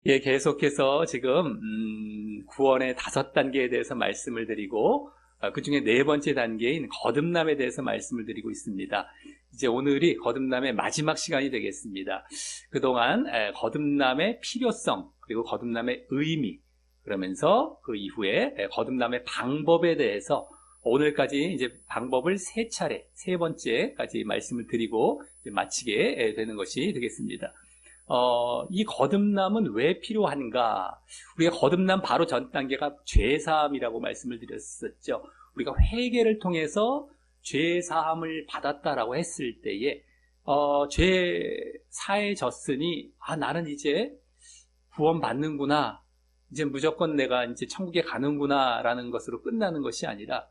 예, 계속해서 지금 구원의 5단계에 대해서 말씀을 드리고 그 중에 4번째 단계인 거듭남에 대해서 말씀을 드리고 있습니다. 이제 오늘이 거듭남의 마지막 시간이 되겠습니다. 그동안 거듭남의 필요성 그리고 거듭남의 의미 그러면서 그 이후에 거듭남의 방법에 대해서 오늘까지 이제 방법을 3차례, 3번째까지 말씀을 드리고 이제 마치게 되는 것이 되겠습니다. 이 거듭남은 왜 필요한가? 우리가 거듭남 바로 전 단계가 죄사함이라고 말씀을 드렸었죠. 우리가 회개를 통해서 죄사함을 받았다라고 했을 때에 죄 사해졌으니 나는 이제 구원받는구나. 이제 무조건 내가 이제 천국에 가는구나라는 것으로 끝나는 것이 아니라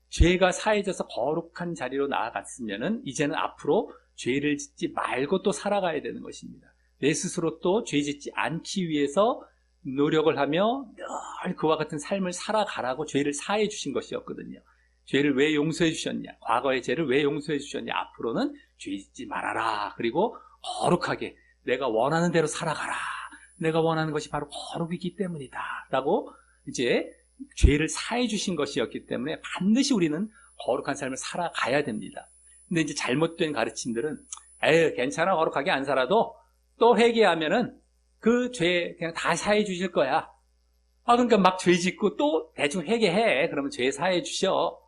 죄가 사해져서 거룩한 자리로 나아갔으면은 이제는 앞으로 죄를 짓지 말고 또 살아가야 되는 것입니다. 내 스스로 또 죄 짓지 않기 위해서 노력을 하며 늘 그와 같은 삶을 살아가라고 죄를 사해 주신 것이었거든요. 죄를 왜 용서해 주셨냐? 과거의 죄를 왜 용서해 주셨냐? 앞으로는 죄 짓지 말아라. 그리고 거룩하게 내가 원하는 대로 살아가라. 내가 원하는 것이 바로 거룩이기 때문이다. 라고 이제 죄를 사해 주신 것이었기 때문에 반드시 우리는 거룩한 삶을 살아가야 됩니다. 근데 이제 잘못된 가르침들은 괜찮아. 거룩하게 안 살아도 또 회개하면은 그 죄 그냥 다 사해 주실 거야. 그러니까 막 죄 짓고 또 대충 회개해. 그러면 죄 사해 주셔.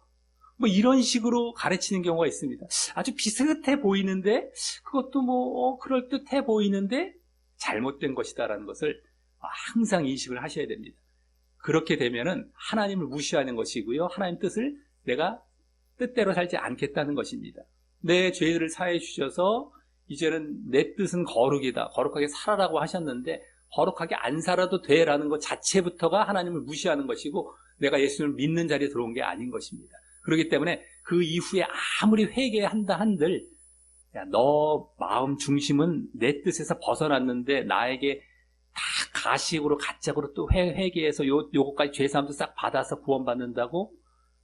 뭐 이런 식으로 가르치는 경우가 있습니다. 아주 비슷해 보이는데 그것도 뭐 그럴듯해 보이는데 잘못된 것이다라는 것을 항상 인식을 하셔야 됩니다. 그렇게 되면은 하나님을 무시하는 것이고요. 하나님 뜻을 내가 뜻대로 살지 않겠다는 것입니다. 내 죄를 사해 주셔서 이제는 내 뜻은 거룩이다. 거룩하게 살아라고 하셨는데 거룩하게 안 살아도 돼라는 것 자체부터가 하나님을 무시하는 것이고 내가 예수님을 믿는 자리에 들어온 게 아닌 것입니다. 그렇기 때문에 그 이후에 아무리 회개한다 한들 너 마음 중심은 내 뜻에서 벗어났는데 나에게 다 가식으로 가짝으로 또 회개해서 요것까지 죄사함도 싹 받아서 구원받는다고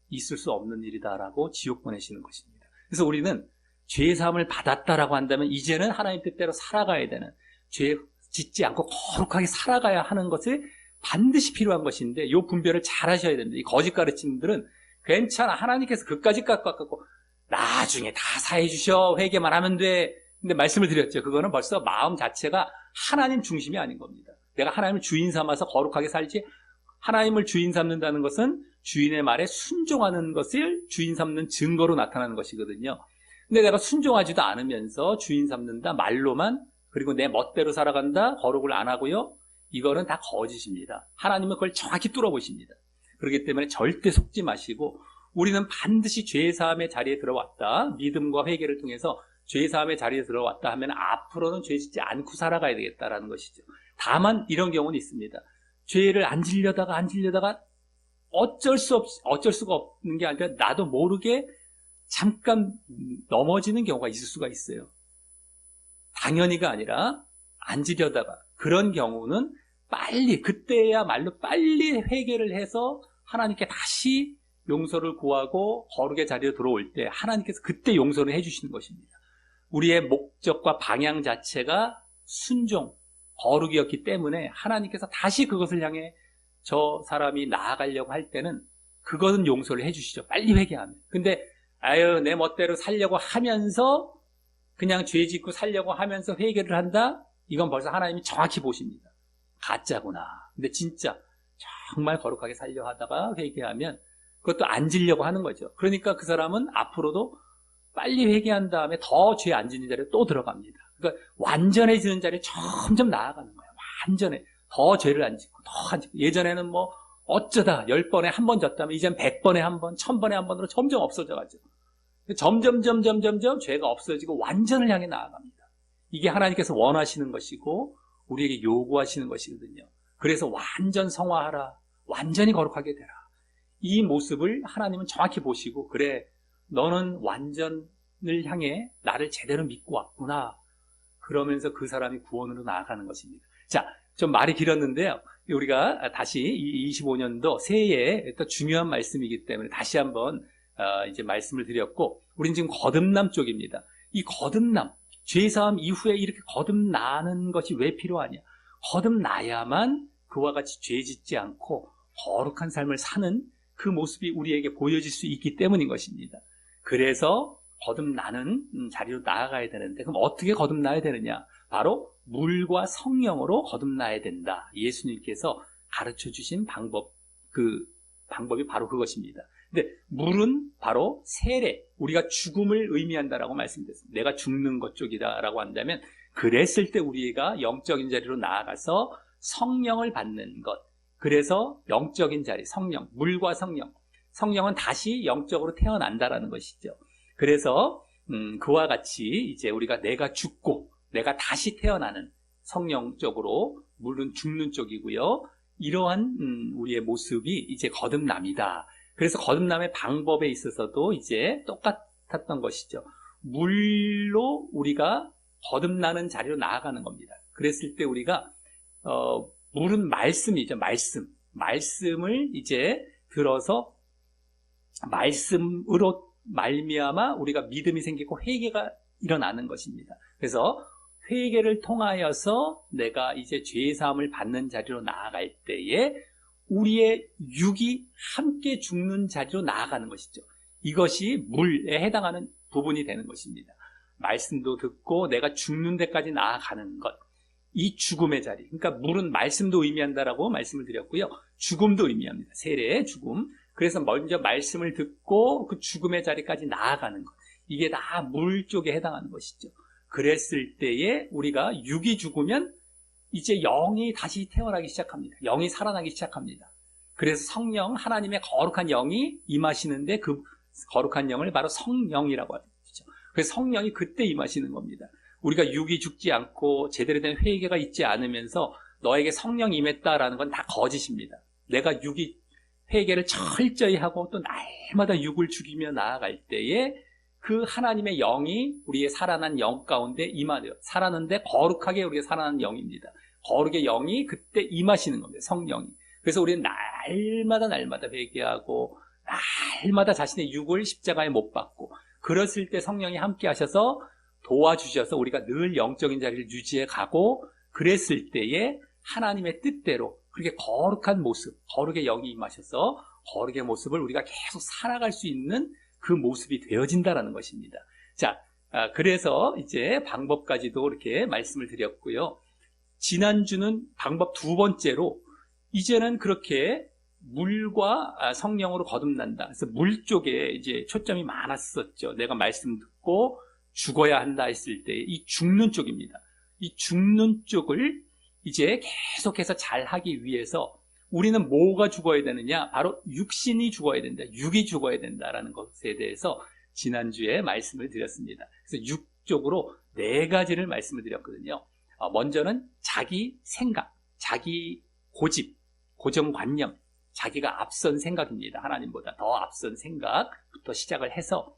있을 수 없는 일이다라고 지옥 보내시는 것입니다. 그래서 우리는 죄사함을 받았다라고 한다면 이제는 하나님 뜻대로 살아가야 되는 죄 짓지 않고 거룩하게 살아가야 하는 것이 반드시 필요한 것인데 이 분별을 잘 하셔야 됩니다. 이 거짓 가르침들은 괜찮아 하나님께서 그까지 깎고 나중에 다 사해 주셔 회개만 하면 돼. 근데 말씀을 드렸죠. 그거는 벌써 마음 자체가 하나님 중심이 아닌 겁니다. 내가 하나님을 주인 삼아서 거룩하게 살지 하나님을 주인 삼는다는 것은 주인의 말에 순종하는 것을 주인 삼는 증거로 나타나는 것이거든요. 근데 내가 순종하지도 않으면서 주인 삼는다 말로만 그리고 내 멋대로 살아간다 거룩을 안 하고요. 이거는 다 거짓입니다. 하나님은 그걸 정확히 뚫어보십니다. 그렇기 때문에 절대 속지 마시고 우리는 반드시 죄사함의 자리에 들어왔다. 믿음과 회개를 통해서 죄사함의 자리에 들어왔다 하면 앞으로는 죄 짓지 않고 살아가야 되겠다라는 것이죠. 다만 이런 경우는 있습니다. 죄를 안 지려다가 어쩔 수가 없는 게 아니라 나도 모르게 잠깐 넘어지는 경우가 있을 수가 있어요. 당연히가 아니라 안 지려다가 그런 경우는 그때야말로 빨리 회개를 해서 하나님께 다시 용서를 구하고 거룩의 자리에 들어올 때 하나님께서 그때 용서를 해주시는 것입니다. 우리의 목적과 방향 자체가 순종, 거룩이었기 때문에 하나님께서 다시 그것을 향해 저 사람이 나아가려고 할 때는 그것은 용서를 해주시죠. 빨리 회개하면. 근데 내 멋대로 살려고 하면서 그냥 죄 짓고 살려고 하면서 회개를 한다? 이건 벌써 하나님이 정확히 보십니다. 가짜구나. 근데 진짜 정말 거룩하게 살려 하다가 회개하면 그것도 안 지려고 하는 거죠. 그러니까 그 사람은 앞으로도 빨리 회개한 다음에 더 죄 안 짓는 자리에 또 들어갑니다. 그러니까 완전해지는 자리에 점점 나아가는 거예요. 완전해. 더 죄를 안 짓고 더 안 짓고. 예전에는 뭐 어쩌다 10번에 한 번 졌다면 이젠 100번에 한 번, 1000번에 한 번으로 점점 없어져가죠. 점점 죄가 없어지고 완전을 향해 나아갑니다. 이게 하나님께서 원하시는 것이고 우리에게 요구하시는 것이거든요. 그래서 완전 성화하라. 완전히 거룩하게 되라. 이 모습을 하나님은 정확히 보시고 그래 너는 완전을 향해 나를 제대로 믿고 왔구나. 그러면서 그 사람이 구원으로 나아가는 것입니다. 자, 좀 말이 길었는데요. 우리가 다시 25년도 새해에 또 중요한 말씀이기 때문에 다시 한번 이제 말씀을 드렸고 우리는 지금 거듭남 쪽입니다. 이 거듭남, 죄사함 이후에 이렇게 거듭나는 것이 왜 필요하냐? 거듭나야만 그와 같이 죄 짓지 않고 거룩한 삶을 사는 그 모습이 우리에게 보여질 수 있기 때문인 것입니다. 그래서 거듭나는 자리로 나아가야 되는데, 그럼 어떻게 거듭나야 되느냐? 바로 물과 성령으로 거듭나야 된다. 예수님께서 가르쳐 주신 방법이 바로 그것입니다. 근데 물은 바로 세례, 우리가 죽음을 의미한다라고 말씀드렸습니다. 내가 죽는 것 쪽이다라고 한다면, 그랬을 때 우리가 영적인 자리로 나아가서 성령을 받는 것. 그래서 영적인 자리, 성령, 물과 성령. 성령은 다시 영적으로 태어난다라는 것이죠. 그래서 그와 같이 이제 우리가 내가 죽고 내가 다시 태어나는 성령적으로, 물은 죽는 쪽이고요. 이러한 우리의 모습이 이제 거듭남이다. 그래서 거듭남의 방법에 있어서도 이제 똑같았던 것이죠. 물로 우리가 거듭나는 자리로 나아가는 겁니다. 그랬을 때 우리가 물은 말씀이죠. 말씀을 이제 들어서 말씀으로 말미암아 우리가 믿음이 생기고 회개가 일어나는 것입니다. 그래서 회개를 통하여서 내가 이제 죄사함을 받는 자리로 나아갈 때에 우리의 육이 함께 죽는 자리로 나아가는 것이죠. 이것이 물에 해당하는 부분이 되는 것입니다. 말씀도 듣고 내가 죽는 데까지 나아가는 것, 이 죽음의 자리. 그러니까 물은 말씀도 의미한다라고 말씀을 드렸고요. 죽음도 의미합니다. 세례의 죽음. 그래서 먼저 말씀을 듣고 그 죽음의 자리까지 나아가는 것. 이게 다 물 쪽에 해당하는 것이죠. 그랬을 때에 우리가 육이 죽으면 이제 영이 다시 태어나기 시작합니다. 영이 살아나기 시작합니다. 그래서 성령, 하나님의 거룩한 영이 임하시는데 그 거룩한 영을 바로 성령이라고 하죠. 그래서 성령이 그때 임하시는 겁니다. 우리가 육이 죽지 않고 제대로 된 회개가 있지 않으면서 너에게 성령이 임했다라는 건 다 거짓입니다. 내가 회개를 철저히 하고 또 날마다 육을 죽이며 나아갈 때에 그 하나님의 영이 우리의 살아난 영 가운데 임하네요. 살았는데 거룩하게 우리가 살아난 영입니다. 거룩의 영이 그때 임하시는 겁니다. 성령이. 그래서 우리는 날마다 회개하고 날마다 자신의 육을 십자가에 못 박고, 그랬을 때 성령이 함께 하셔서 도와주셔서 우리가 늘 영적인 자리를 유지해 가고, 그랬을 때에 하나님의 뜻대로 그렇게 거룩한 모습, 거룩의 영이 임하셔서 거룩의 모습을 우리가 계속 살아갈 수 있는 그 모습이 되어진다라는 것입니다. 자, 그래서 이제 방법까지도 이렇게 말씀을 드렸고요. 지난주는 방법 두 번째로 이제는 그렇게 물과 성령으로 거듭난다. 그래서 물 쪽에 이제 초점이 많았었죠. 내가 말씀 듣고 죽어야 한다 했을 때 이 죽는 쪽입니다. 이 죽는 쪽을 이제 계속해서 잘 하기 위해서 우리는 뭐가 죽어야 되느냐? 바로 육신이 죽어야 된다. 육이 죽어야 된다라는 것에 대해서 지난주에 말씀을 드렸습니다. 그래서 육적으로 네 가지를 말씀을 드렸거든요. 먼저는 자기 생각, 자기 고집, 고정관념, 자기가 앞선 생각입니다. 하나님보다 더 앞선 생각부터 시작을 해서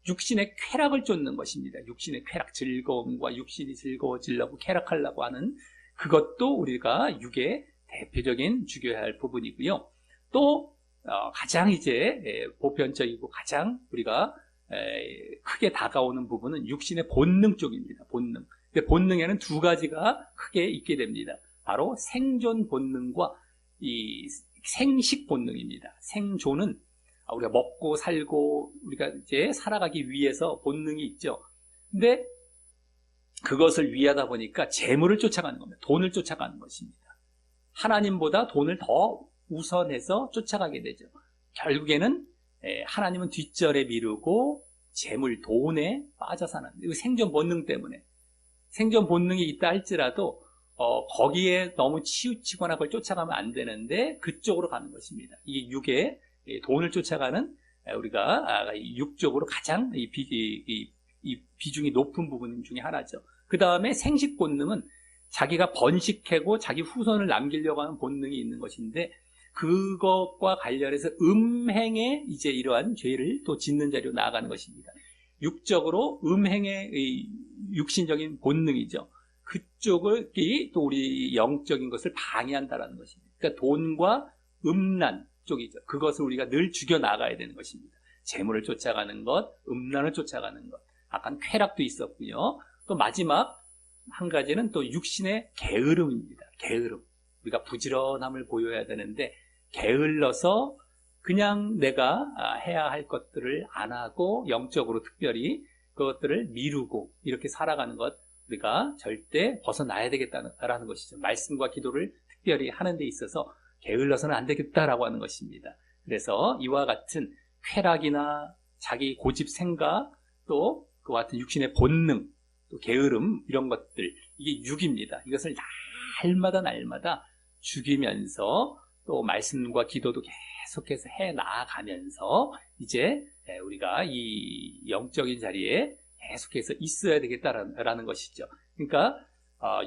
육신의 쾌락을 쫓는 것입니다. 육신의 쾌락, 즐거움과 육신이 즐거워지려고 쾌락하려고 하는 그것도 우리가 육의 대표적인 죽여야 할 부분이고요. 또 가장 이제 보편적이고 가장 우리가 크게 다가오는 부분은 육신의 본능 쪽입니다. 본능. 본능에는 두 가지가 크게 있게 됩니다. 바로 생존 본능과 이 생식 본능입니다. 생존은 우리가 먹고 살고 우리가 이제 살아가기 위해서 본능이 있죠. 근데 그것을 위하다 보니까 재물을 쫓아가는 겁니다. 돈을 쫓아가는 것입니다. 하나님보다 돈을 더 우선해서 쫓아가게 되죠. 결국에는 하나님은 뒷절에 미루고 재물, 돈에 빠져 사는, 이거 생존 본능 때문에. 생존 본능이 있다 할지라도 거기에 너무 치우치거나 그걸 쫓아가면 안 되는데 그쪽으로 가는 것입니다. 이게 육의 돈을 쫓아가는 우리가 육적으로 가장 이 비중이 높은 부분 중에 하나죠. 그 다음에 생식 본능은 자기가 번식하고 자기 후손을 남기려고 하는 본능이 있는 것인데 그것과 관련해서 음행에 이제 이러한 죄를 또 짓는 자리로 나아가는 것입니다. 육적으로 음행의 육신적인 본능이죠. 그쪽이 또 우리 영적인 것을 방해한다라는 것입니다. 그러니까 돈과 음란 쪽이죠. 그것을 우리가 늘 죽여나가야 되는 것입니다. 재물을 쫓아가는 것, 음란을 쫓아가는 것. 약간 쾌락도 있었고요. 또 마지막 한 가지는 또 육신의 게으름입니다. 게으름. 우리가 부지런함을 보여야 되는데 게을러서 그냥 내가 해야 할 것들을 안 하고 영적으로 특별히 그것들을 미루고 이렇게 살아가는 것, 우리가 절대 벗어나야 되겠다는 것이죠. 말씀과 기도를 특별히 하는 데 있어서 게을러서는 안 되겠다라고 하는 것입니다. 그래서 이와 같은 쾌락이나 자기 고집 생각, 또 그와 같은 육신의 본능, 또 게으름, 이런 것들, 이게 육입니다. 이것을 날마다 죽이면서 또 말씀과 기도도 계속해서 해 나아가면서 이제 우리가 이 영적인 자리에 계속해서 있어야 되겠다라는 것이죠. 그러니까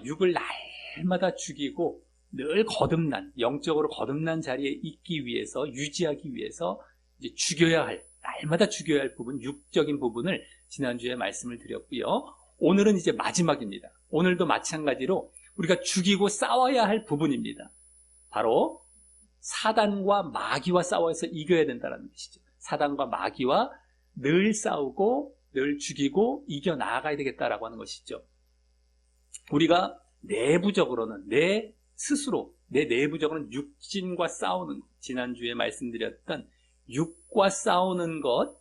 육을 날마다 죽이고 늘 거듭난, 영적으로 거듭난 자리에 있기 위해서, 유지하기 위해서 이제 날마다 죽여야 할 부분, 육적인 부분을 지난주에 말씀을 드렸고요. 오늘은 이제 마지막입니다. 오늘도 마찬가지로 우리가 죽이고 싸워야 할 부분입니다. 바로 사단과 마귀와 싸워서 이겨야 된다는 것이죠. 사단과 마귀와 늘 싸우고 늘 죽이고 이겨 나아가야 되겠다라고 하는 것이죠. 우리가 내부적으로는 내 내부적으로는 육신과 싸우는, 지난주에 말씀드렸던 육과 싸우는 것,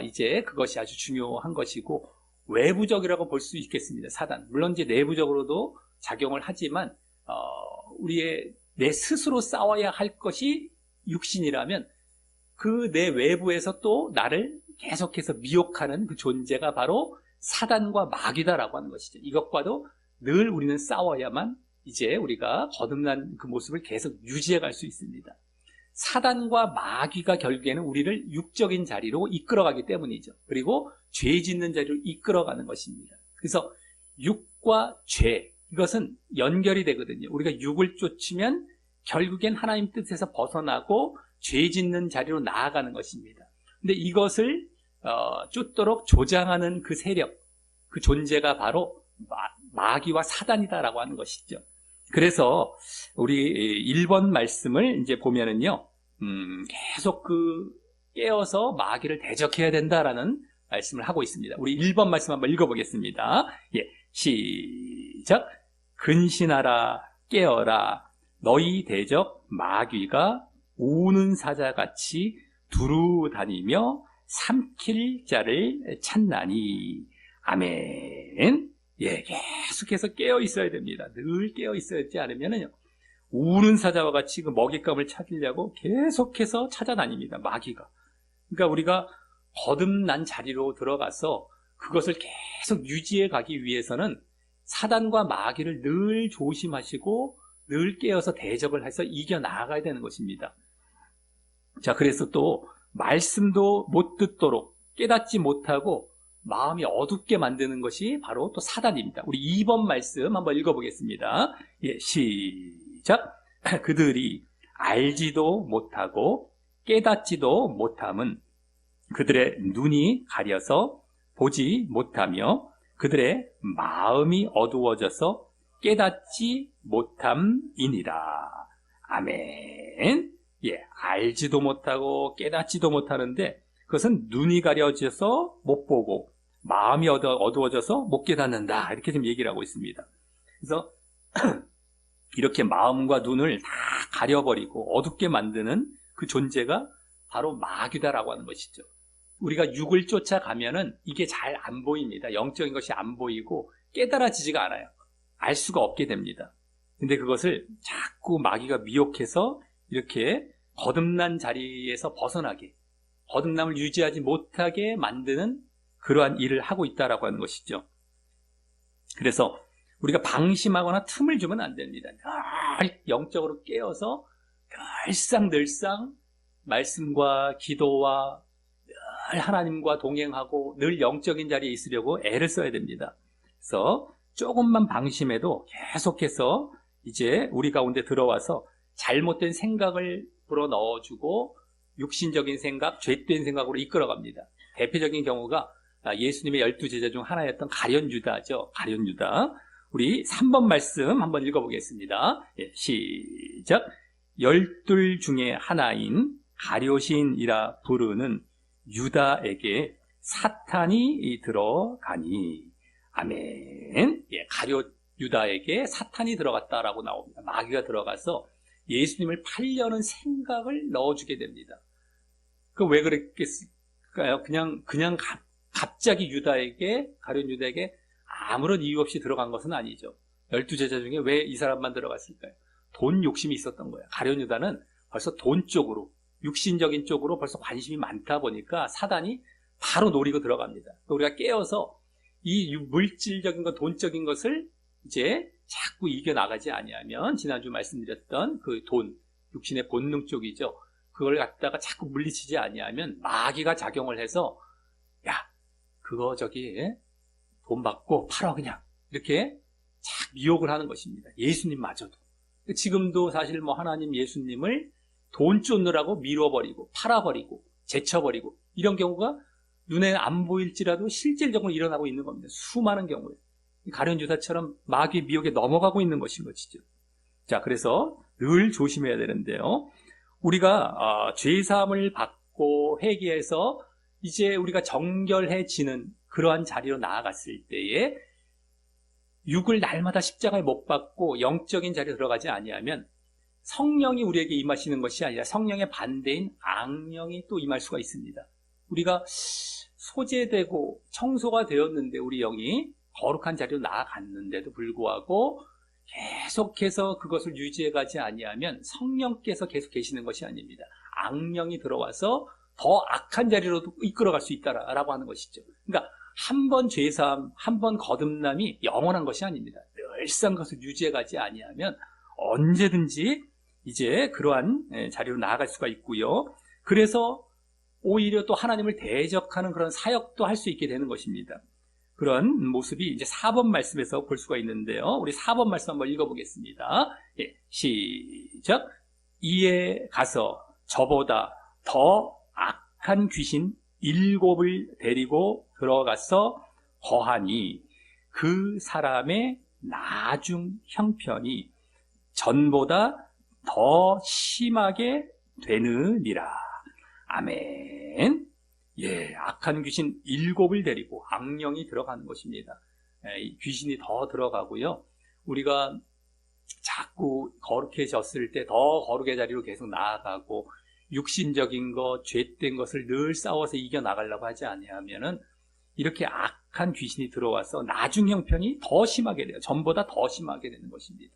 이제 그것이 아주 중요한 것이고, 외부적이라고 볼 수 있겠습니다. 사단. 물론 이제 내부적으로도 작용을 하지만 우리의 내 스스로 싸워야 할 것이 육신이라면 그 내 외부에서 또 나를 계속해서 미혹하는 그 존재가 바로 사단과 마귀다라고 하는 것이죠. 이것과도 늘 우리는 싸워야만 이제 우리가 거듭난 그 모습을 계속 유지해 갈 수 있습니다. 사단과 마귀가 결국에는 우리를 육적인 자리로 이끌어가기 때문이죠. 그리고 죄 짓는 자리로 이끌어가는 것입니다. 그래서 육과 죄, 이것은 연결이 되거든요. 우리가 육을 쫓으면 결국엔 하나님 뜻에서 벗어나고 죄 짓는 자리로 나아가는 것입니다. 근데 이것을 쫓도록 조장하는 그 세력, 그 존재가 바로 마귀와 사단이다라고 하는 것이죠. 그래서 우리 1번 말씀을 이제 보면은요, 계속 깨어서 마귀를 대적해야 된다라는 말씀을 하고 있습니다. 우리 1번 말씀 한번 읽어보겠습니다. 예, 시작. 근신하라, 깨어라. 너희 대적 마귀가 우는 사자같이 두루 다니며 삼킬 자를 찾나니. 아멘. 예, 계속해서 깨어 있어야 됩니다. 늘 깨어 있어야지 않으면요, 우는 사자와 같이 그 먹잇감을 찾으려고 계속해서 찾아다닙니다. 마귀가. 그러니까 우리가 거듭난 자리로 들어가서 그것을 계속 유지해 가기 위해서는 사단과 마귀를 늘 조심하시고 늘 깨어서 대적을 해서 이겨 나아가야 되는 것입니다. 자, 그래서 또 말씀도 못 듣도록 깨닫지 못하고 마음이 어둡게 만드는 것이 바로 또 사단입니다. 우리 2번 말씀 한번 읽어보겠습니다. 예, 시작. 그들이 알지도 못하고 깨닫지도 못함은 그들의 눈이 가려서 보지 못하며 그들의 마음이 어두워져서 깨닫지 못함이니라. 아멘. 예, 알지도 못하고 깨닫지도 못하는데 그것은 눈이 가려져서 못 보고 마음이 어두워져서 못 깨닫는다, 이렇게 좀 얘기를 하고 있습니다. 그래서 이렇게 마음과 눈을 다 가려버리고 어둡게 만드는 그 존재가 바로 마귀다라고 하는 것이죠. 우리가 육을 쫓아가면은 이게 잘 안 보입니다. 영적인 것이 안 보이고 깨달아지지가 않아요. 알 수가 없게 됩니다. 근데 그것을 자꾸 마귀가 미혹해서 이렇게 거듭난 자리에서 벗어나게, 거듭남을 유지하지 못하게 만드는 그러한 일을 하고 있다라고 하는 것이죠. 그래서 우리가 방심하거나 틈을 주면 안 됩니다. 늘 영적으로 깨어서 늘상 말씀과 기도와 늘 하나님과 동행하고 늘 영적인 자리에 있으려고 애를 써야 됩니다. 그래서 조금만 방심해도 계속해서 이제 우리 가운데 들어와서 잘못된 생각을 불어넣어주고 육신적인 생각, 죄된 생각으로 이끌어갑니다. 대표적인 경우가 예수님의 12제자 중 하나였던 가룟유다죠. 가룟유다. 우리 3번 말씀 한번 읽어보겠습니다. 예, 시작. 12 중에 하나인 가룟신이라 부르는 유다에게 사탄이 들어가니. 아멘. 예, 유다에게 사탄이 들어갔다라고 나옵니다. 마귀가 들어가서 예수님을 팔려는 생각을 넣어주게 됩니다. 그 왜 그랬겠을까요? 그냥 갑자기 가룟 유다에게 아무런 이유 없이 들어간 것은 아니죠. 12제자 중에 왜 이 사람만 들어갔을까요? 돈 욕심이 있었던 거예요. 가룟 유다는 벌써 돈 쪽으로, 육신적인 쪽으로 벌써 관심이 많다 보니까 사단이 바로 노리고 들어갑니다. 우리가 깨어서 이 물질적인 것, 돈적인 것을 이제 자꾸 이겨나가지 아니하면, 지난주 말씀드렸던 그 돈, 육신의 본능 쪽이죠. 그걸 갖다가 자꾸 물리치지 아니하면 마귀가 작용을 해서, 야, 그거 돈 받고 팔아 그냥, 이렇게 착 미혹을 하는 것입니다. 예수님마저도. 지금도 사실 하나님 예수님을 돈 쫓느라고 밀어버리고 팔아버리고 제쳐버리고 이런 경우가 눈에 안 보일지라도 실질적으로 일어나고 있는 겁니다. 수많은 경우에. 가룟 유다처럼 마귀의 미혹에 넘어가고 있는 것인 것이죠. 자, 그래서 늘 조심해야 되는데요. 우리가 죄사함을 받고 회개해서 이제 우리가 정결해지는 그러한 자리로 나아갔을 때에 육을 날마다 십자가에 못 박고 영적인 자리에 들어가지 아니하면 성령이 우리에게 임하시는 것이 아니라 성령의 반대인 악령이 또 임할 수가 있습니다. 우리가 소재되고 청소가 되었는데 우리 영이 거룩한 자리로 나아갔는데도 불구하고 계속해서 그것을 유지해가지 아니하면 성령께서 계속 계시는 것이 아닙니다. 악령이 들어와서 더 악한 자리로도 이끌어갈 수 있다라고 하는 것이죠. 그러니까 한 번 죄사함, 한 번 거듭남이 영원한 것이 아닙니다. 늘상 그것을 유지해가지 아니하면 언제든지 이제 그러한 자리로 나아갈 수가 있고요. 그래서 오히려 또 하나님을 대적하는 그런 사역도 할 수 있게 되는 것입니다. 그런 모습이 이제 4번 말씀에서 볼 수가 있는데요. 우리 4번 말씀 한번 읽어보겠습니다. 예, 시작. 이에 가서 저보다 더 악한 귀신 7을 데리고 들어가서 거하니 그 사람의 나중 형편이 전보다 더 심하게 되느니라. 아멘. 예, 악한 귀신 7을 데리고 악령이 들어가는 것입니다. 이 귀신이 더 들어가고요. 우리가 자꾸 거룩해졌을 때 더 거룩의 자리로 계속 나아가고 육신적인 것, 죄된 것을 늘 싸워서 이겨나가려고 하지 아니하면은 이렇게 악한 귀신이 들어와서 나중 형편이 더 심하게 돼요. 전보다 더 심하게 되는 것입니다.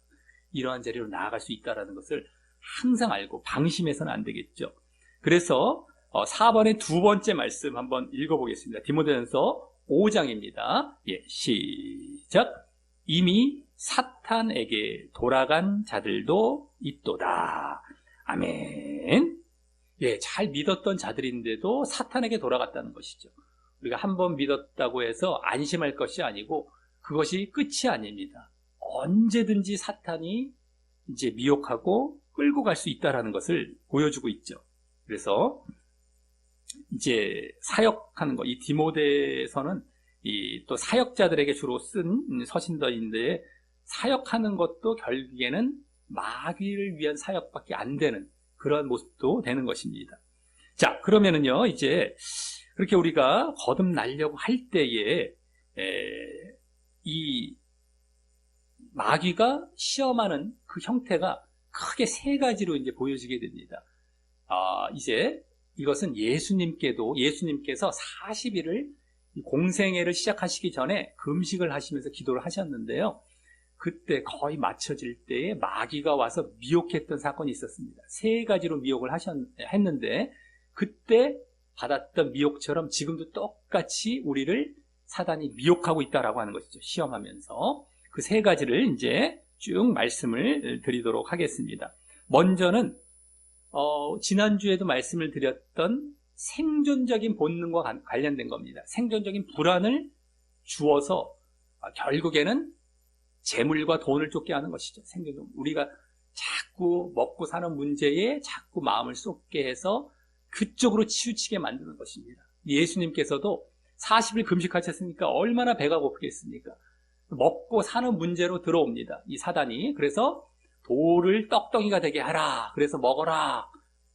이러한 자리로 나아갈 수 있다는 것을 항상 알고 방심해서는 안 되겠죠. 그래서 4번의 두 번째 말씀 한번 읽어보겠습니다. 디모데전서 5장입니다. 예, 시작. 이미 사탄에게 돌아간 자들도 있도다. 아멘. 예, 잘 믿었던 자들인데도 사탄에게 돌아갔다는 것이죠. 우리가 한번 믿었다고 해서 안심할 것이 아니고 그것이 끝이 아닙니다. 언제든지 사탄이 이제 미혹하고 끌고 갈 수 있다는 것을 보여주고 있죠. 그래서 이제 사역하는 것, 이 디모데서는 또 사역자들에게 주로 쓴 서신서인데 사역하는 것도 결국에는 마귀를 위한 사역밖에 안 되는 그런 모습도 되는 것입니다. 자, 그러면은요, 이제 그렇게 우리가 거듭나려고 할 때에 이 마귀가 시험하는 그 형태가 크게 세 가지로 이제 보여지게 됩니다. 이제 이것은 예수님께서 40일을 공생애를 시작하시기 전에 금식을 하시면서 기도를 하셨는데요. 그때 거의 맞춰질 때에 마귀가 와서 미혹했던 사건이 있었습니다. 세 가지로 미혹을 했는데 그때 받았던 미혹처럼 지금도 똑같이 우리를 사단이 미혹하고 있다라고 하는 것이죠. 시험하면서. 그 세 가지를 이제 쭉 말씀을 드리도록 하겠습니다. 먼저는 지난주에도 말씀을 드렸던 생존적인 본능과 관련된 겁니다. 생존적인 불안을 주어서 결국에는 재물과 돈을 쫓게 하는 것이죠. 생존적. 우리가 자꾸 먹고 사는 문제에 자꾸 마음을 쏟게 해서 그쪽으로 치우치게 만드는 것입니다. 예수님께서도 40일 금식하셨으니까 얼마나 배가 고프겠습니까? 먹고 사는 문제로 들어옵니다. 이 사단이. 그래서 돌을 떡덩이가 되게 하라. 그래서 먹어라.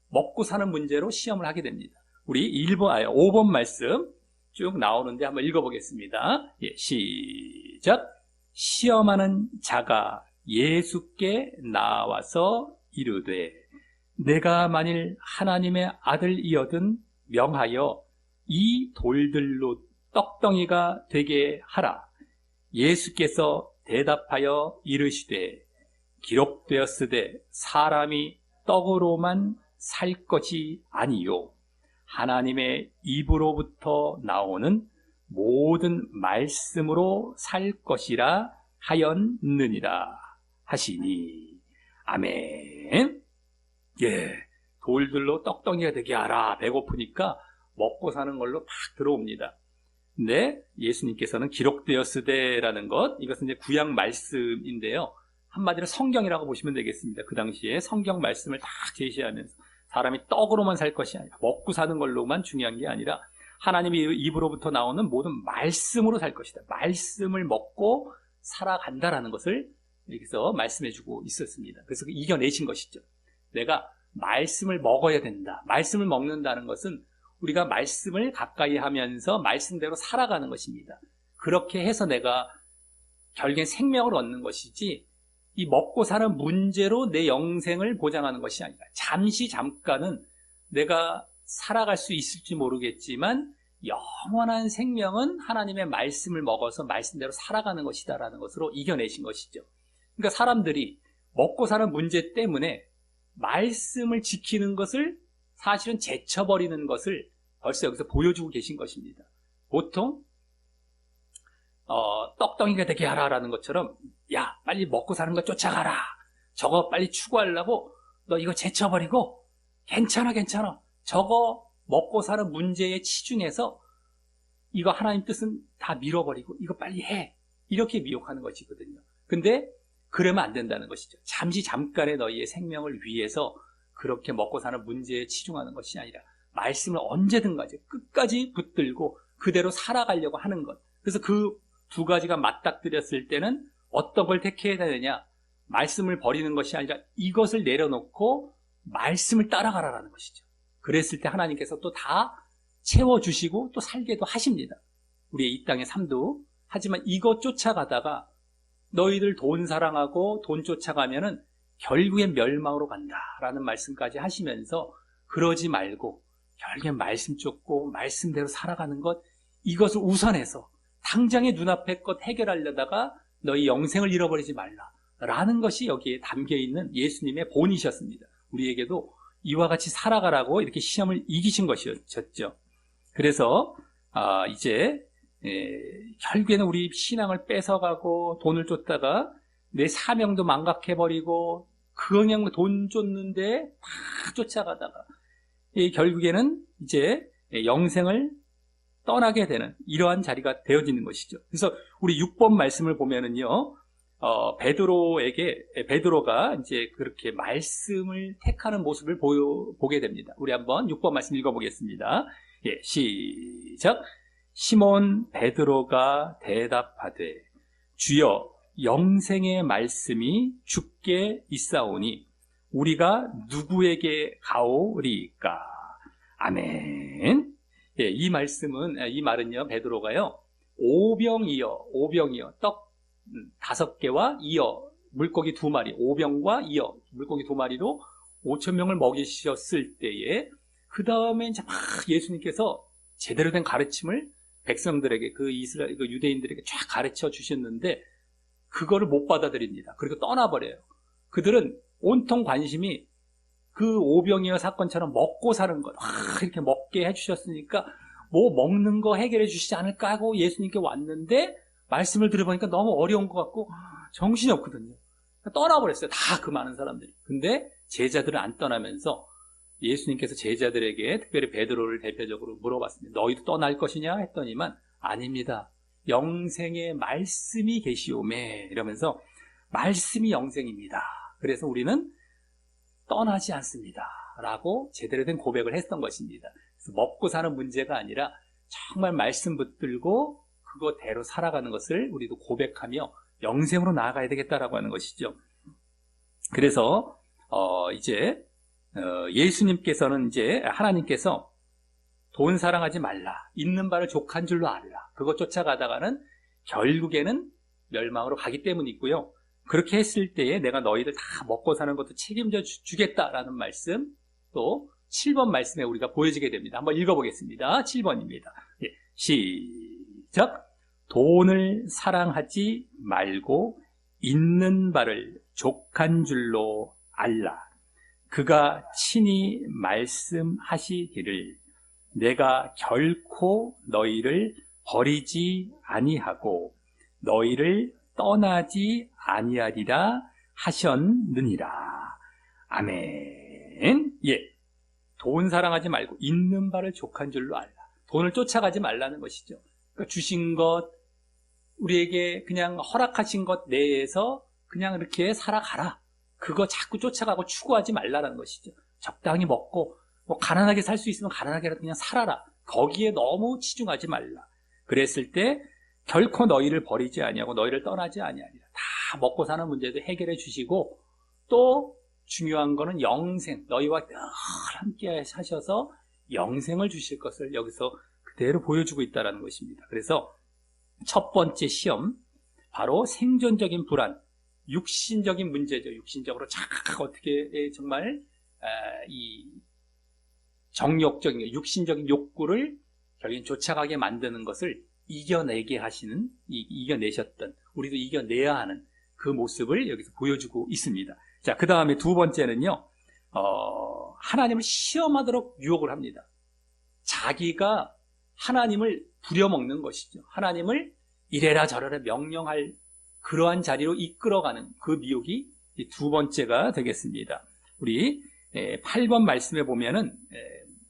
먹고 사는 문제로 시험을 하게 됩니다. 우리 5번 말씀 쭉 나오는데 한번 읽어보겠습니다. 예, 시작. 시험하는 자가 예수께 나와서 이르되 내가 만일 하나님의 아들이거든 명하여 이 돌들로 떡덩이가 되게 하라. 예수께서 대답하여 이르시되 기록되었으되 사람이 떡으로만 살 것이 아니요 하나님의 입으로부터 나오는 모든 말씀으로 살 것이라 하였느니라 하시니. 아멘. 예, 돌들로 떡덩이가 되게 하라. 배고프니까 먹고 사는 걸로 막 들어옵니다. 근데 예수님께서는 기록되었으되라는 것, 이것은 이제 구약 말씀인데요. 한마디로 성경이라고 보시면 되겠습니다. 그 당시에 성경 말씀을 딱 제시하면서 사람이 떡으로만 살 것이 아니라 먹고 사는 걸로만 중요한 게 아니라 하나님의 입으로부터 나오는 모든 말씀으로 살 것이다. 말씀을 먹고 살아간다라는 것을 여기서 말씀해주고 있었습니다. 그래서 이겨내신 것이죠. 내가 말씀을 먹어야 된다. 말씀을 먹는다는 것은 우리가 말씀을 가까이 하면서 말씀대로 살아가는 것입니다. 그렇게 해서 내가 결국엔 생명을 얻는 것이지 이 먹고 사는 문제로 내 영생을 보장하는 것이 아니라 잠깐은 내가 살아갈 수 있을지 모르겠지만 영원한 생명은 하나님의 말씀을 먹어서 말씀대로 살아가는 것이다라는 것으로 이겨내신 것이죠. 그러니까 사람들이 먹고 사는 문제 때문에 말씀을 지키는 것을 사실은 제쳐버리는 것을 벌써 여기서 보여주고 계신 것입니다. 보통 떡덩이가 되게 하라라는 것처럼 야 빨리 먹고 사는 거 쫓아가라. 저거 빨리 추구하려고 너 이거 제쳐버리고 괜찮아 저거 먹고 사는 문제에 치중해서 이거 하나님 뜻은 다 밀어버리고 이거 빨리 해. 이렇게 미혹하는 것이거든요. 근데 그러면 안 된다는 것이죠. 잠깐의 너희의 생명을 위해서 그렇게 먹고 사는 문제에 치중하는 것이 아니라 말씀을 언제든 끝까지 붙들고 그대로 살아가려고 하는 것. 그래서 그 두 가지가 맞닥뜨렸을 때는 어떤 걸 택해야 되느냐? 말씀을 버리는 것이 아니라 이것을 내려놓고 말씀을 따라가라는 것이죠. 그랬을 때 하나님께서 또 다 채워주시고 또 살게도 하십니다. 우리의 이 땅의 삶도. 하지만 이것 쫓아가다가 너희들 돈 사랑하고 돈 쫓아가면은 결국엔 멸망으로 간다라는 말씀까지 하시면서 그러지 말고 결국엔 말씀 쫓고 말씀대로 살아가는 것, 이것을 우선해서 당장의 눈앞의 것 해결하려다가 너희 영생을 잃어버리지 말라라는 것이 여기에 담겨있는 예수님의 본이셨습니다. 우리에게도 이와 같이 살아가라고 이렇게 시험을 이기신 것이었죠. 그래서 이제 결국에는 우리 신앙을 뺏어가고 돈을 쫓다가 내 사명도 망각해버리고 그냥 돈 쫓는데 막 쫓아가다가 결국에는 이제 영생을 떠나게 되는 이러한 자리가 되어지는 것이죠. 그래서 우리 6번 말씀을 보면은요, 베드로가 이제 그렇게 말씀을 택하는 모습을 보게 됩니다. 우리 한번 6번 말씀 읽어보겠습니다. 예, 시작. 시몬 베드로가 대답하되 주여 영생의 말씀이 주께 있사오니 우리가 누구에게 가오리까? 아멘. 예, 이 말은요, 베드로가요, 오병이어, 떡 5개와 이어, 물고기 2마리, 오병과 이어, 물고기 2마리로 5,000명을 먹이셨을 때에, 그 다음에 이제 막 예수님께서 제대로 된 가르침을 백성들에게, 그 유대인들에게 쫙 가르쳐 주셨는데, 그거를 못 받아들입니다. 그리고 떠나버려요. 그들은 온통 관심이 그 오병이어 사건처럼 먹고 사는 것, 이렇게 먹게 해주셨으니까 뭐 먹는 거 해결해 주시지 않을까 하고 예수님께 왔는데 말씀을 들어보니까 너무 어려운 것 같고 정신이 없거든요. 떠나버렸어요. 다 그 많은 사람들이. 근데 제자들은 안 떠나면서 예수님께서 제자들에게 특별히 베드로를 대표적으로 물어봤습니다. 너희도 떠날 것이냐 했더니만 아닙니다. 영생의 말씀이 계시오매 이러면서 말씀이 영생입니다. 그래서 우리는 떠나지 않습니다. 라고 제대로 된 고백을 했던 것입니다. 그래서 먹고 사는 문제가 아니라 정말 말씀 붙들고 그거대로 살아가는 것을 우리도 고백하며 영생으로 나아가야 되겠다라고 하는 것이죠. 그래서 이제 예수님께서는 이제 하나님께서 돈 사랑하지 말라. 있는 바를 족한 줄로 알라. 그거 쫓아가다가는 결국에는 멸망으로 가기 때문이고요. 그렇게 했을 때에 내가 너희들 다 먹고 사는 것도 책임져 주겠다라는 말씀, 또 7번 말씀에 우리가 보여지게 됩니다. 한번 읽어보겠습니다. 7번입니다. 시작. 돈을 사랑하지 말고 있는 바를 족한 줄로 알라. 그가 친히 말씀하시기를 내가 결코 너희를 버리지 아니하고 너희를 떠나지 아니하리라 하셨느니라. 아멘. 돈 사랑하지 말고 있는 바를 족한 줄로 알라. 돈을 쫓아가지 말라는 것이죠. 그러니까 주신 것, 우리에게 그냥 허락하신 것 내에서 그냥 이렇게 살아가라. 그거 자꾸 쫓아가고 추구하지 말라는 것이죠. 적당히 먹고 뭐 가난하게 살 수 있으면 가난하게라도 그냥 살아라. 거기에 너무 치중하지 말라. 그랬을 때 결코 너희를 버리지 아니하고 너희를 떠나지 아니하리라. 다 먹고 사는 문제도 해결해 주시고, 또 중요한 거는 영생, 너희와 늘 함께 하셔서 영생을 주실 것을 여기서 그대로 보여주고 있다는 것입니다. 그래서 첫 번째 시험, 바로 생존적인 불안, 육신적인 문제죠. 육신적으로 어떻게 정말 이 정욕적인, 육신적인 욕구를 결국엔 쫓아가게 만드는 것을 이겨내게 하시는, 이겨내셨던, 우리도 이겨내야 하는 그 모습을 여기서 보여주고 있습니다. 자, 그 다음에 두 번째는요, 하나님을 시험하도록 유혹을 합니다. 자기가 하나님을 부려먹는 것이죠. 하나님을 이래라 저래라 명령할 그러한 자리로 이끌어가는 그 미혹이 두 번째가 되겠습니다. 우리 8번 말씀에 보면은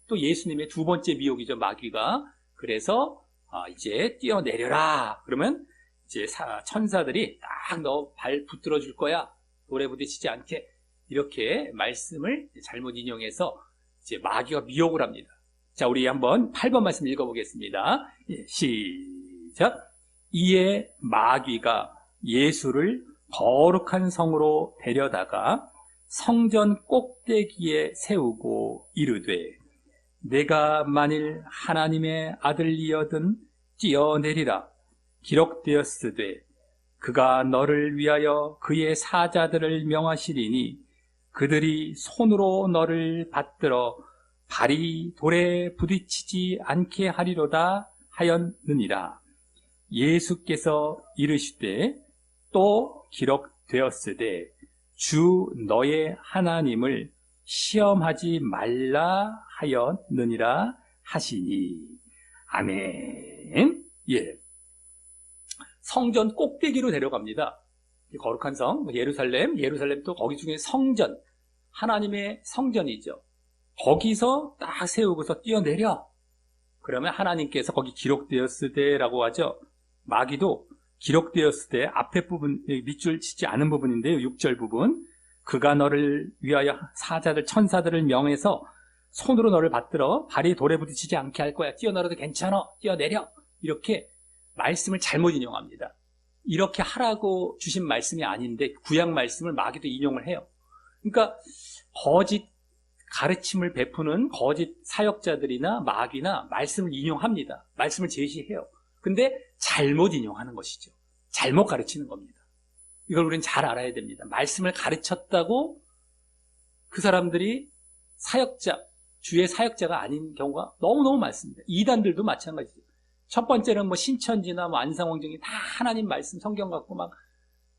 또 예수님의 두 번째 미혹이죠. 마귀가. 그래서 이제 뛰어내려라. 그러면 이제 천사들이 딱 너 발 붙들어 줄 거야. 돌에 부딪히지 않게. 이렇게 말씀을 잘못 인용해서 이제 마귀가 미혹을 합니다. 자, 우리 한번 8번 말씀 읽어보겠습니다. 시작. 이에 마귀가 예수를 거룩한 성으로 데려다가 성전 꼭대기에 세우고 이르되 내가 만일 하나님의 아들이여든 뛰어내리라. 기록되었으되 그가 너를 위하여 그의 사자들을 명하시리니 그들이 손으로 너를 받들어 발이 돌에 부딪히지 않게 하리로다 하였느니라. 예수께서 이르시되 또 기록되었으되 주 너의 하나님을 시험하지 말라 하였느니라 하시니. 아멘. 성전 꼭대기로 데려갑니다. 거룩한 성, 예루살렘도 거기 중에 성전, 하나님의 성전이죠. 거기서 딱 세우고서 뛰어내려. 그러면 하나님께서 거기 기록되었으되라고 하죠. 마귀도 기록되었으되 앞에 부분, 밑줄 치지 않은 부분인데요. 6절 부분. 그가 너를 위하여 사자들, 천사들을 명해서 손으로 너를 받들어 발이 돌에 부딪히지 않게 할 거야. 뛰어내려도 괜찮아. 뛰어내려. 이렇게 말씀을 잘못 인용합니다. 이렇게 하라고 주신 말씀이 아닌데 구약 말씀을 마귀도 인용을 해요. 그러니까 거짓 가르침을 베푸는 거짓 사역자들이나 마귀나 말씀을 인용합니다. 말씀을 제시해요. 근데 잘못 인용하는 것이죠. 잘못 가르치는 겁니다. 이걸 우리는 잘 알아야 됩니다. 말씀을 가르쳤다고 그 사람들이 사역자, 주의 사역자가 아닌 경우가 너무너무 많습니다. 이단들도 마찬가지죠. 첫 번째는 뭐 신천지나 뭐 안상홍정이 다 하나님 말씀 성경 갖고 막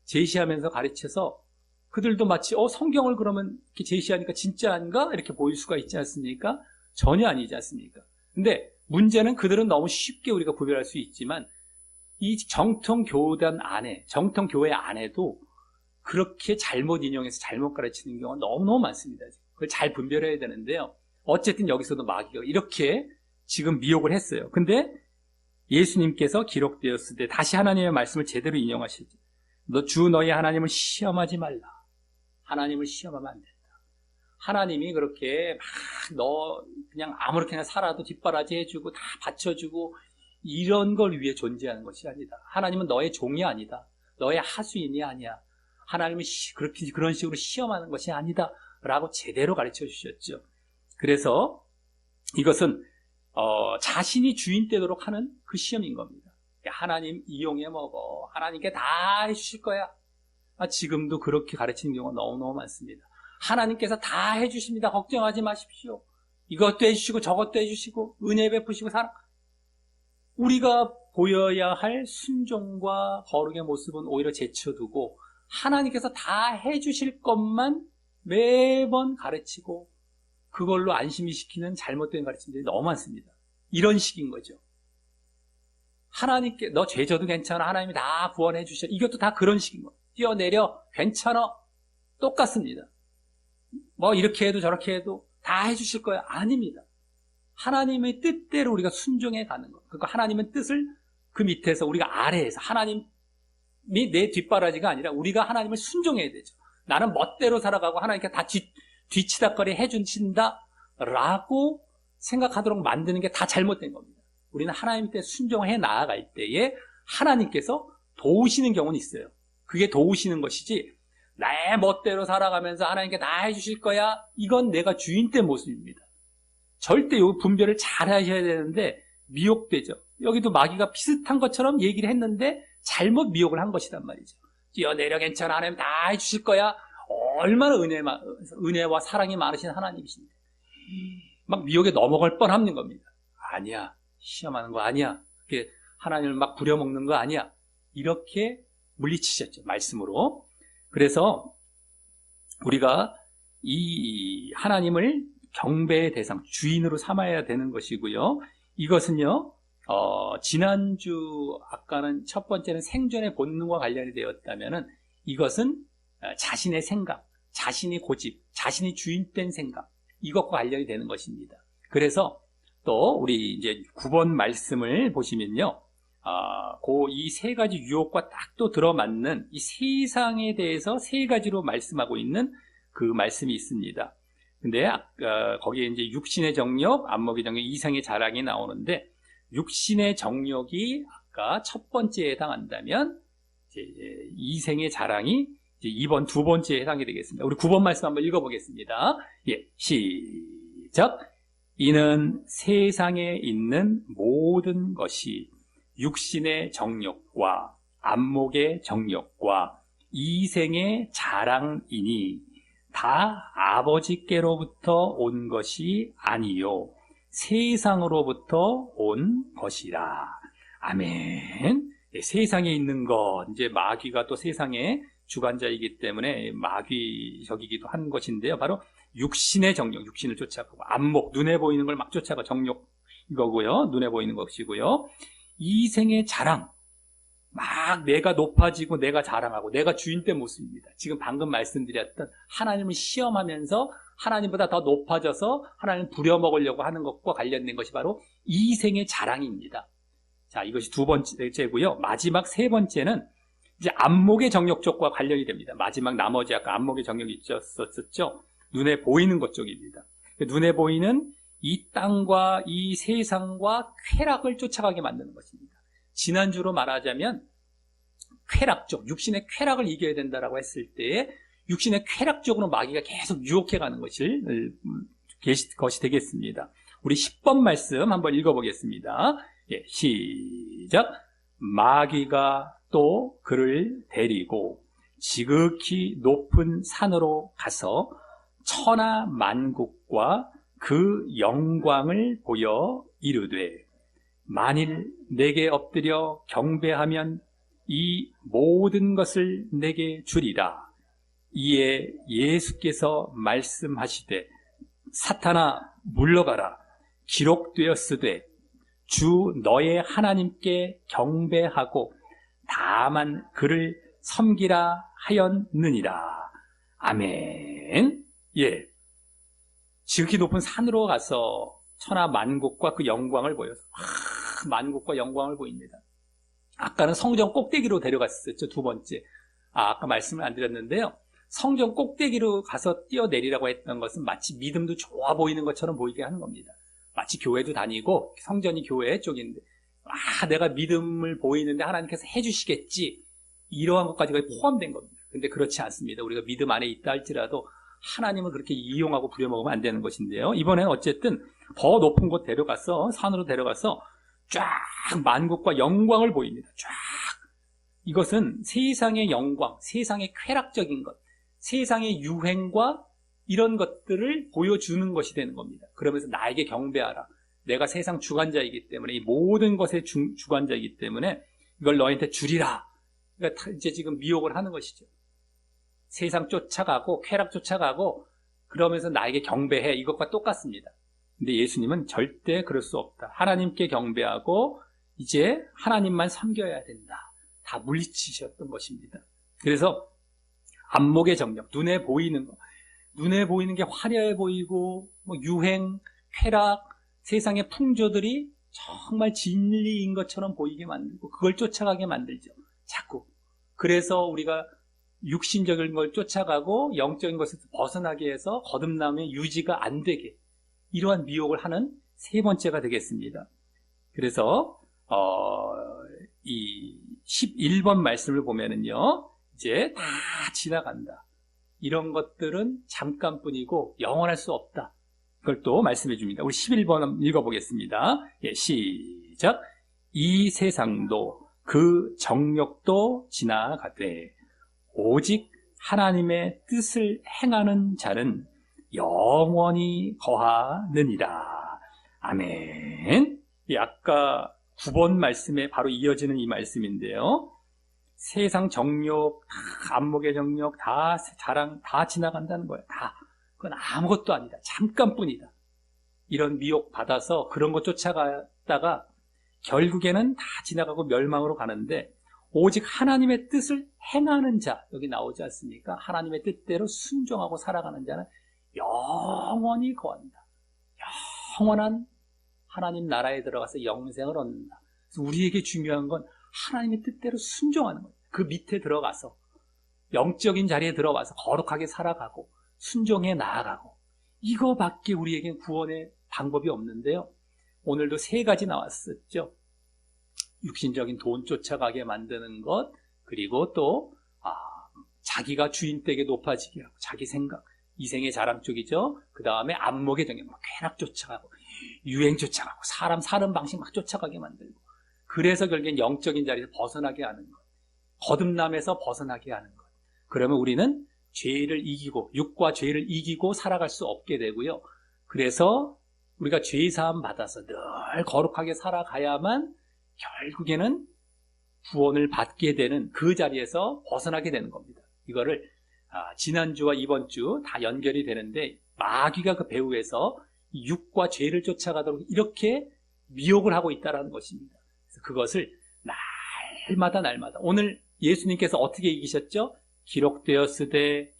제시하면서 가르쳐서 그들도 마치 성경을 그러면 이렇게 제시하니까 진짜인가? 이렇게 보일 수가 있지 않습니까? 전혀 아니지 않습니까? 근데 문제는 그들은 너무 쉽게 우리가 구별할 수 있지만 이 정통교단 안에, 정통교회 안에도 그렇게 잘못 인용해서 잘못 가르치는 경우가 너무너무 많습니다. 그걸 잘 분별해야 되는데요. 어쨌든 여기서도 마귀가 이렇게 지금 미혹을 했어요. 근데 예수님께서 기록되었을 때 다시 하나님의 말씀을 제대로 인용하시죠. 너 주 너희 하나님을 시험하지 말라. 하나님을 시험하면 안 된다. 하나님이 그렇게 막 너 그냥 아무렇게나 살아도 뒷바라지 해주고 다 받쳐주고 이런 걸 위해 존재하는 것이 아니다. 하나님은 너의 종이 아니다. 너의 하수인이 아니야. 하나님은 그렇게 그런 식으로 시험하는 것이 아니다. 라고 제대로 가르쳐 주셨죠. 그래서 이것은 자신이 주인 되도록 하는 그 시험인 겁니다. 하나님 이용해 먹어. 하나님께 다 해주실 거야. 지금도 그렇게 가르치는 경우가 너무너무 많습니다. 하나님께서 다 해주십니다. 걱정하지 마십시오. 이것도 해주시고 저것도 해주시고 은혜 베푸시고 사랑. 우리가 보여야 할 순종과 거룩의 모습은 오히려 제쳐두고 하나님께서 다 해주실 것만 매번 가르치고 그걸로 안심이 시키는 잘못된 가르침들이 너무 많습니다. 이런 식인 거죠. 하나님께 너 죄 져도 괜찮아. 하나님이 다 구원해 주셔. 이것도 다 그런 식인 거예요. 뛰어내려. 괜찮아. 똑같습니다. 뭐 이렇게 해도 저렇게 해도 다 해주실 거야. 아닙니다. 하나님의 뜻대로 우리가 순종해 가는 거. 그러니까 하나님의 뜻을 그 밑에서 우리가 아래에서 하나님이 내 뒷바라지가 아니라 우리가 하나님을 순종해야 되죠. 나는 멋대로 살아가고 하나님께 다 뒤치다거리 해주신다 라고 생각하도록 만드는 게 다 잘못된 겁니다. 우리는 하나님께 순종해 나아갈 때에 하나님께서 도우시는 경우는 있어요. 그게 도우시는 것이지 나의 멋대로 살아가면서 하나님께 다 해주실 거야. 이건 내가 주인 때 모습입니다. 절대 이 분별을 잘 하셔야 되는데 미혹되죠. 여기도 마귀가 비슷한 것처럼 얘기를 했는데 잘못 미혹을 한 것이란 말이죠. 뛰어내려 괜찮아. 하나님 다 해주실 거야. 얼마나 은혜와 사랑이 많으신 하나님이신데 막 미혹에 넘어갈 뻔하는 겁니다. 아니야. 시험하는 거 아니야. 그렇게 하나님을 막 부려먹는 거 아니야. 이렇게 물리치셨죠. 말씀으로. 그래서 우리가 이 하나님을 경배의 대상, 주인으로 삼아야 되는 것이고요. 이것은요, 지난주 아까는 첫 번째는 생존의 본능과 관련이 되었다면은 이것은 자신의 생각, 자신이 고집, 자신이 주인된 생각, 이것과 관련이 되는 것입니다. 그래서 또 우리 이제 9번 말씀을 보시면요, 이 세 가지 유혹과 딱 또 들어맞는 이 세상에 대해서 세 가지로 말씀하고 있는 그 말씀이 있습니다. 근데 거기에 이제 육신의 정욕, 안목의 정욕, 이생의 자랑이 나오는데 육신의 정욕이 아까 첫 번째에 해당한다면 이제 이생의 자랑이 이제 이번 두 번째에 해당이 되겠습니다. 우리 9번 말씀 한번 읽어보겠습니다. 예, 시작. 이는 세상에 있는 모든 것이 육신의 정욕과 안목의 정욕과 이생의 자랑이니 다 아버지께로부터 온 것이 아니요 세상으로부터 온 것이라. 아멘. 세상에 있는 것, 이제 마귀가 또 세상의 주관자이기 때문에 마귀적이기도 한 것인데요. 바로 육신의 정욕, 육신을 쫓아가고 안목, 눈에 보이는 걸 막 쫓아가 정욕 이거고요. 눈에 보이는 것이고요. 이생의 자랑, 막 내가 높아지고 내가 자랑하고 내가 주인된 모습입니다. 지금 방금 말씀드렸던 하나님을 시험하면서 하나님보다 더 높아져서 하나님을 부려먹으려고 하는 것과 관련된 것이 바로 이생의 자랑입니다. 자, 이것이 두 번째고요. 마지막 세 번째는 이제 안목의 정욕 쪽과 관련이 됩니다. 마지막 나머지 아까 안목의 정욕이 있었었죠. 눈에 보이는 것 쪽입니다. 눈에 보이는 이 땅과 이 세상과 쾌락을 쫓아가게 만드는 것입니다. 지난주로 말하자면 쾌락 쪽, 육신의 쾌락을 이겨야 된다라고 했을 때에 육신의 쾌락 쪽으로 마귀가 계속 유혹해가는 것이 되겠습니다. 우리 10번 말씀 한번 읽어보겠습니다. 예, 시작. 마귀가 또 그를 데리고 지극히 높은 산으로 가서 천하 만국과 그 영광을 보여 이르되 만일 내게 엎드려 경배하면 이 모든 것을 내게 주리라. 이에 예수께서 말씀하시되 사탄아 물러가라. 기록되었으되 주 너의 하나님께 경배하고 다만 그를 섬기라 하였느니라. 아멘. 예. 지극히 높은 산으로 가서 천하 만국과 그 영광을 보여서 만국과 영광을 보입니다. 아까는 성전 꼭대기로 데려갔었죠. 두 번째. 아까 말씀을 안 드렸는데요. 성전 꼭대기로 가서 뛰어내리라고 했던 것은 마치 믿음도 좋아 보이는 것처럼 보이게 하는 겁니다. 마치 교회도 다니고 성전이 교회 쪽인데 내가 믿음을 보이는데 하나님께서 해주시겠지. 이러한 것까지가 포함된 겁니다. 근데 그렇지 않습니다. 우리가 믿음 안에 있다 할지라도 하나님을 그렇게 이용하고 부려먹으면 안 되는 것인데요. 이번에는 어쨌든 더 높은 곳 데려가서 산으로 데려가서 쫙 만국과 영광을 보입니다. 쫙. 이것은 세상의 영광, 세상의 쾌락적인 것, 세상의 유행과 이런 것들을 보여주는 것이 되는 겁니다. 그러면서 나에게 경배하라. 내가 세상 주관자이기 때문에, 이 모든 것의 주관자이기 때문에 이걸 너한테 주리라. 그러니까 이제 지금 미혹을 하는 것이죠. 세상 쫓아가고 쾌락 쫓아가고 그러면서 나에게 경배해. 이것과 똑같습니다. 근데 예수님은 절대 그럴 수 없다. 하나님께 경배하고 이제 하나님만 섬겨야 된다. 다 물리치셨던 것입니다. 그래서 안목의 정력, 눈에 보이는 거, 눈에 보이는 게 화려해 보이고 뭐 유행, 쾌락, 세상의 풍조들이 정말 진리인 것처럼 보이게 만들고 그걸 쫓아가게 만들죠. 자꾸. 그래서 우리가 육신적인 걸 쫓아가고 영적인 것에서 벗어나게 해서 거듭남의 유지가 안 되게 이러한 미혹을 하는 세 번째가 되겠습니다. 그래서 이 11번 말씀을 보면은요, 이제 다 지나간다. 이런 것들은 잠깐뿐이고 영원할 수 없다. 그걸 또 말씀해 줍니다. 우리 11번 읽어보겠습니다. 예, 시작. 이 세상도 그 정욕도 지나가되 오직 하나님의 뜻을 행하는 자는 영원히 거하느니라. 아멘. 예, 아까 9번 말씀에 바로 이어지는 이 말씀인데요. 세상 정욕, 안목의 정욕, 다 자랑, 다 지나간다는 거예요. 다. 그건 아무것도 아니다. 잠깐뿐이다. 이런 미혹 받아서 그런 거 쫓아가다가 결국에는 다 지나가고 멸망으로 가는데 오직 하나님의 뜻을 행하는 자, 여기 나오지 않습니까? 하나님의 뜻대로 순종하고 살아가는 자는 영원히 거한다. 영원한 하나님 나라에 들어가서 영생을 얻는다. 그래서 우리에게 중요한 건 하나님의 뜻대로 순종하는 거예요. 그 밑에 들어가서 영적인 자리에 들어가서 거룩하게 살아가고 순종해 나아가고 이거밖에 우리에겐 구원의 방법이 없는데요. 오늘도 세 가지 나왔었죠. 육신적인 돈 쫓아가게 만드는 것, 그리고 또 자기가 주인되게 높아지게 하고 자기 생각, 이생의 자랑 쪽이죠. 그 다음에 안목의 정욕, 쾌락 쫓아가고 유행 쫓아가고 사람 사는 방식 막 쫓아가게 만들고 그래서 결국엔 영적인 자리에서 벗어나게 하는 것, 거듭남에서 벗어나게 하는 것. 그러면 우리는 죄를 이기고 육과 죄를 이기고 살아갈 수 없게 되고요. 그래서 우리가 죄 사함 받아서 늘 거룩하게 살아가야만 결국에는 구원을 받게 되는 그 자리에서 벗어나게 되는 겁니다. 이거를 지난주와 이번 주 다 연결이 되는데 마귀가 그 배후에서 육과 죄를 쫓아가도록 이렇게 미혹을 하고 있다는 것입니다. 그래서 그것을 날마다 오늘 예수님께서 어떻게 이기셨죠? 기록되었으되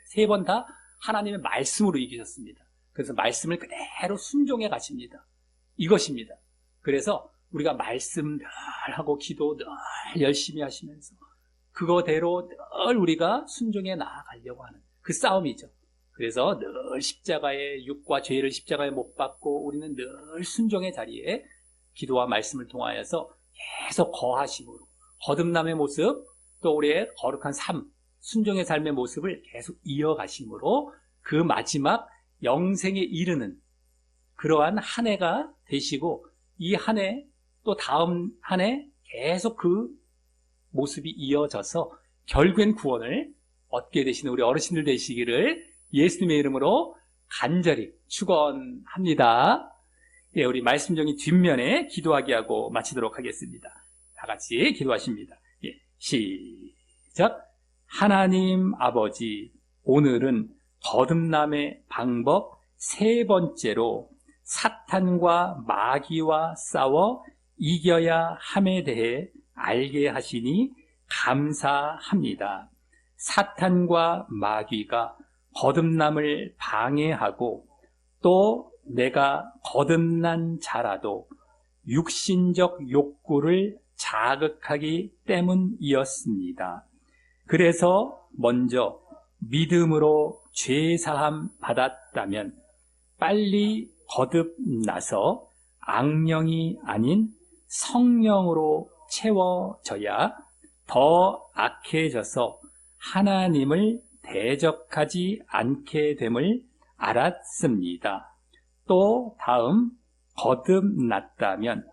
세 번 다 하나님의 말씀으로 이기셨습니다. 그래서 말씀을 그대로 순종해 가십니다. 이것입니다. 그래서 우리가 말씀 늘 하고 기도 늘 열심히 하시면서 그거대로 늘 우리가 순종해 나아가려고 하는 그 싸움이죠. 그래서 늘 십자가의 육과 죄를 십자가에 못 박고 우리는 늘 순종의 자리에 기도와 말씀을 통하여서 계속 거하심으로 거듭남의 모습 또 우리의 거룩한 삶, 순종의 삶의 모습을 계속 이어가심으로 그 마지막 영생에 이르는 그러한 한 해가 되시고 이 한 해 또 다음 한 해 계속 그 모습이 이어져서 결국엔 구원을 얻게 되시는 우리 어르신들 되시기를 예수님의 이름으로 간절히 축원합니다. 예, 우리 말씀 정리 뒷면에 기도하게 하고 마치도록 하겠습니다. 다 같이 기도하십니다. 예, 시작. 하나님 아버지, 오늘은 거듭남의 방법 세 번째로 사탄과 마귀와 싸워 이겨야 함에 대해 알게 하시니 감사합니다. 사탄과 마귀가 거듭남을 방해하고 또 내가 거듭난 자라도 육신적 욕구를 자극하기 때문이었습니다. 그래서 먼저 믿음으로 죄사함 받았다면 빨리 거듭나서 악령이 아닌 성령으로 채워져야 더 악해져서 하나님을 대적하지 않게 됨을 알았습니다. 또 다음 거듭났다면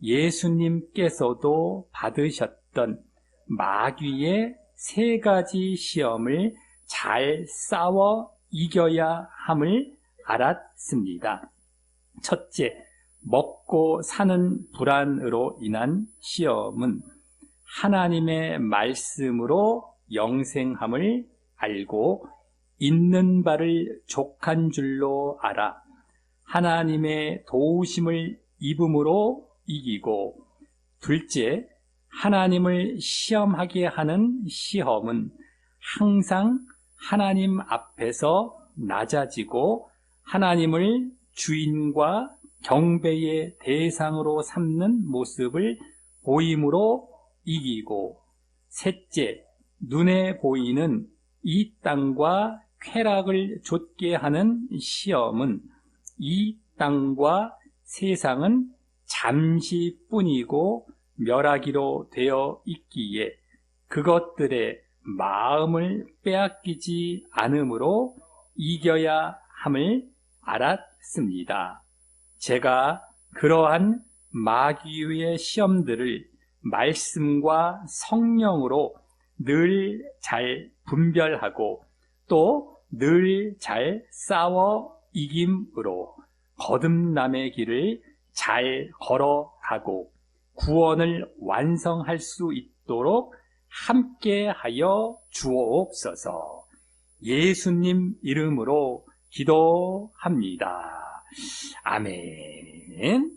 예수님께서도 받으셨던 마귀의 3가지 시험을 잘 싸워 이겨야 함을 알았습니다. 첫째, 먹고 사는 불안으로 인한 시험은 하나님의 말씀으로 영생함을 알고 있는 바를 족한 줄로 알아 하나님의 도우심을 입음으로 이기고, 둘째, 하나님을 시험하게 하는 시험은 항상 하나님 앞에서 낮아지고 하나님을 주인과 경배의 대상으로 삼는 모습을 보임으로 이기고, 셋째, 눈에 보이는 이 땅과 쾌락을 좇게 하는 시험은 이 땅과 세상은 잠시뿐이고 멸하기로 되어 있기에 그것들의 마음을 빼앗기지 않으므로 이겨야 함을 알았습니다. 제가 그러한 마귀의 시험들을 말씀과 성령으로 늘 잘 분별하고 또 늘 잘 싸워 이김으로 거듭남의 길을 잘 걸어가고 구원을 완성할 수 있도록 함께하여 주옵소서. 예수님 이름으로 기도합니다. 아멘.